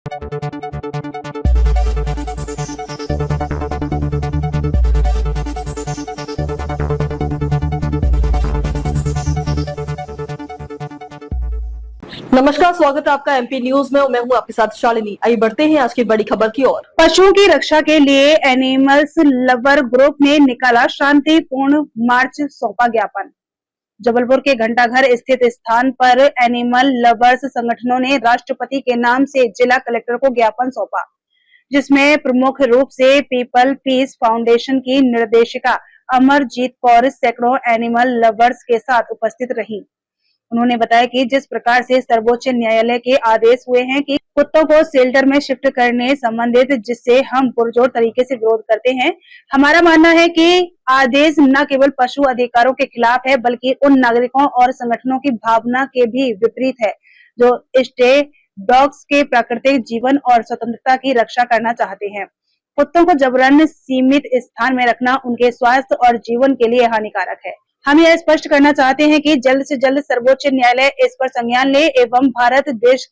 नमस्कार, स्वागत है आपका एमपी न्यूज में। मैं हूं आपके साथ शालिनी। आइए बढ़ते हैं आज की बड़ी खबर की ओर। पशुओं की रक्षा के लिए एनिमल्स लवर ग्रुप ने निकाला शांतिपूर्ण मार्च, सौंपा ज्ञापन। जबलपुर के घंटाघर स्थित स्थान पर एनिमल लवर्स संगठनों ने राष्ट्रपति के नाम से जिला कलेक्टर को ज्ञापन सौंपा, जिसमें प्रमुख रूप से पीपल पीस फाउंडेशन की निर्देशिका अमरजीत कौर सैकड़ों एनिमल लवर्स के साथ उपस्थित रही। उन्होंने बताया कि जिस प्रकार से सर्वोच्च न्यायालय के आदेश हुए हैं कि कुत्तों को शेल्टर में शिफ्ट करने संबंधित, जिससे हम पुरजोर तरीके से विरोध करते हैं। हमारा मानना है कि आदेश न केवल पशु अधिकारों के खिलाफ है, बल्कि उन नागरिकों और संगठनों की भावना के भी विपरीत है जो स्टे डॉग्स के प्राकृतिक जीवन और स्वतंत्रता की रक्षा करना चाहते हैं। कुत्तों को जबरन सीमित स्थान में रखना उनके स्वास्थ्य और जीवन के लिए हानिकारक है। हम यह स्पष्ट करना चाहते हैं कि जल्द से जल्द सर्वोच्च न्यायालय इस पर संज्ञान ले एवं भारत देश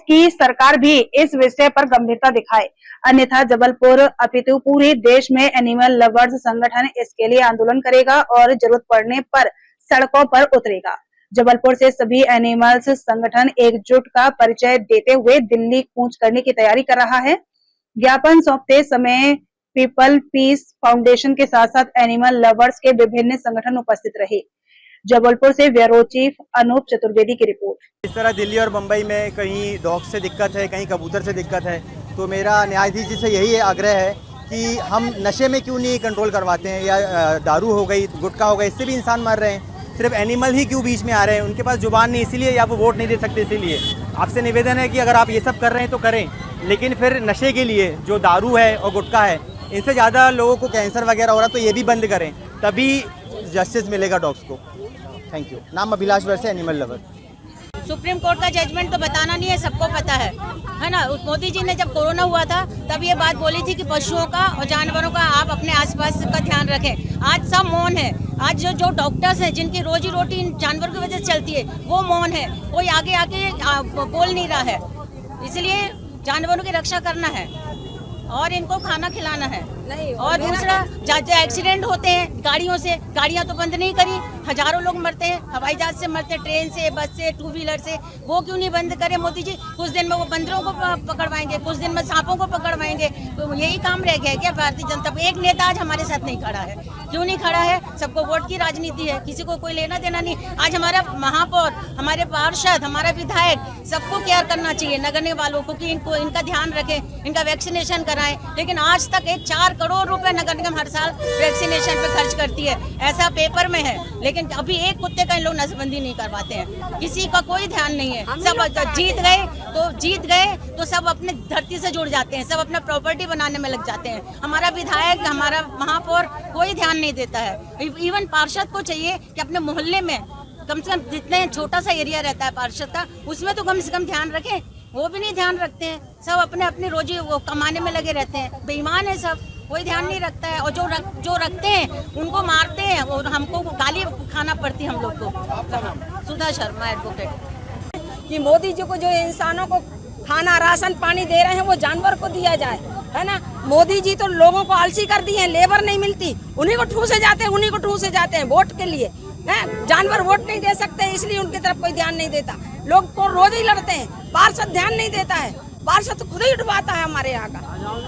की सरकार भी इस विषय पर गंभीरता दिखाए। अन्यथा जबलपुर अपितु पूरे देश में एनिमल लवर्स संगठन इसके लिए आंदोलन करेगा और जरूरत पड़ने पर सड़कों पर उतरेगा। जबलपुर से सभी एनिमल्स संगठन एकजुट का परिचय देते हुए दिल्ली कूच करने की तैयारी कर रहा है। ज्ञापन सौंपते समय पीपल पीस फाउंडेशन के साथ साथ एनिमल लवर्स के विभिन्न संगठन उपस्थित रहे। जबलपुर से ब्यूरो चीफ अनूप चतुर्वेदी की रिपोर्ट। इस तरह दिल्ली और मुंबई में कहीं डॉग से दिक्कत है, कहीं कबूतर से दिक्कत है, तो मेरा न्यायाधीश जी से यही आग्रह है कि हम नशे में क्यों नहीं कंट्रोल करवाते हैं, या दारू हो गई, गुटखा हो गई, इससे भी इंसान मर रहे हैं। सिर्फ एनिमल ही क्यों बीच में आ रहे हैं? उनके पास जुबान नहीं, इसीलिए या वो वोट नहीं दे सकते। इसीलिए आपसे निवेदन है कि अगर आप ये सब कर रहे हैं तो करें, लेकिन फिर नशे के लिए जो दारू है और गुटखा है, इनसे ज़्यादा लोगों को कैंसर वगैरह हो रहा है, तो ये भी बंद करें, तभी जस्टिस मिलेगा डॉग्स को। Thank you. नाम अभिलाष वर्षे, एनिमल लवर। सुप्रीम कोर्ट का जजमेंट तो बताना नहीं है, सबको पता है ना। मोदी जी ने जब कोरोना हुआ था तब ये बात बोली थी कि पशुओं का और जानवरों का आप अपने आसपास का ध्यान रखें। आज सब मौन है। आज जो डॉक्टर्स हैं जिनकी रोजी रोटी जानवर की वजह से चलती है, वो मौन है। कोई आगे आके बोल नहीं रहा है। इसलिए जानवरों की रक्षा करना है और इनको खाना खिलाना है। नहीं, और दूसरा जो एक्सीडेंट होते हैं गाड़ियों से, गाड़ियां तो बंद नहीं करी, हजारों लोग मरते हैं, हवाई जहाज से मरते हैं, ट्रेन से, बस से, टू व्हीलर से, वो क्यों नहीं बंद करे मोदी जी? कुछ दिन में वो बंदरों को पकड़वाएंगे, कुछ दिन में सांपों को पकड़वाएंगे, तो यही काम रह गया है क्या भारतीय जनता? एक नेता आज हमारे साथ नहीं खड़ा है। क्यों नहीं खड़ा है? सबको वोट की राजनीति है, किसी को कोई लेना देना नहीं। आज हमारा महापौर, हमारे पार्षद, हमारा विधायक, सबको केयर करना चाहिए नगर निगम वालों को कि इनका ध्यान रखें, इनका वैक्सीनेशन कराएं। लेकिन आज तक 4 करोड़ रुपए नगर निगम हर साल वैक्सीनेशन पे खर्च करती है, ऐसा पेपर में है। लेकिन अभी एक कुत्ते का इन लोग नसबंदी नहीं करवाते हैं, किसी का कोई ध्यान नहीं है। सब जीत गए तो सब अपने धरती से जुड़ जाते हैं, सब अपना प्रॉपर्टी बनाने में लग जाते हैं। हमारा विधायक, हमारा महापौर कोई ध्यान नहीं देता है। इवन पार्षद को चाहिए कि अपने मोहल्ले में कम से कम, जितने छोटा सा एरिया रहता है पार्षद का, उसमें तो कम से कम ध्यान रखें। वो भी नहीं ध्यान रखते हैं, सब अपने अपने रोजी वो कमाने में लगे रहते हैं। बेईमान है सब, कोई ध्यान नहीं रखता है। और जो रखते हैं उनको मारते हैं और हमको गाली खाना पड़ती है हम लोग को। सुधा शर्मा, एडवोकेट। कि मोदी जी को जो इंसानों को खाना, राशन, पानी दे रहे हैं वो जानवर को दिया जाए, है ना। मोदी जी तो लोगों को आलसी कर दिए हैं, लेबर नहीं मिलती, उन्हीं को ठूसे जाते हैं वोट के लिए। जानवर वोट नहीं दे सकते, इसलिए उनकी तरफ कोई ध्यान नहीं देता। लोग को रोज ही लड़ते हैं, पार्षद ध्यान नहीं देता है। पार्षद तो खुद ही उठवाता है हमारे यहाँ का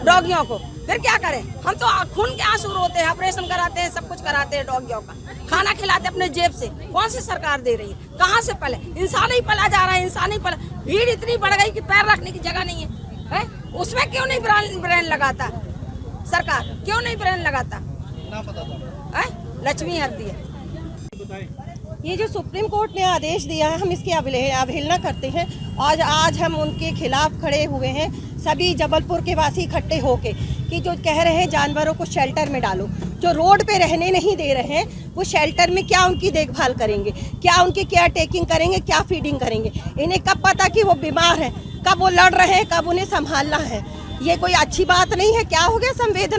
डॉगियों को। फिर क्या करें? हम तो खून के आंसू रोते हैं, ऑपरेशन कराते हैं, सब कुछ कराते हैं डॉगियों का, खाना खिलाते अपने जेब से। कौन सी सरकार दे रही है? कहाँ से पले? इंसान ही पला जा रहा है, इंसान ही पला। भीड़ इतनी बढ़ गई कि पैर रखने की जगह नहीं है। उसमें क्यों नहीं ब्रेन लगाता सरकार? क्यों नहीं ब्रेन लगाता? लक्ष्मी हरदी है। ये जो सुप्रीम कोर्ट ने आदेश दिया है, हम इसकी अवहेलना करते हैं। आज हम उनके खिलाफ खड़े हुए हैं, सभी जबलपुर के वासी इकट्ठे होके, कि जो कह रहे हैं जानवरों को शेल्टर में डालो, जो रोड पे रहने नहीं दे रहे हैं, वो शेल्टर में क्या उनकी देखभाल करेंगे, क्या उनकी केयर टेकिंग करेंगे, क्या फीडिंग करेंगे? इन्हें कब पता कि वो बीमार हैं, कब वो लड़ रहे हैं, कब उन्हें संभालना है? ये कोई अच्छी बात नहीं है। क्या हो गया संवेदना?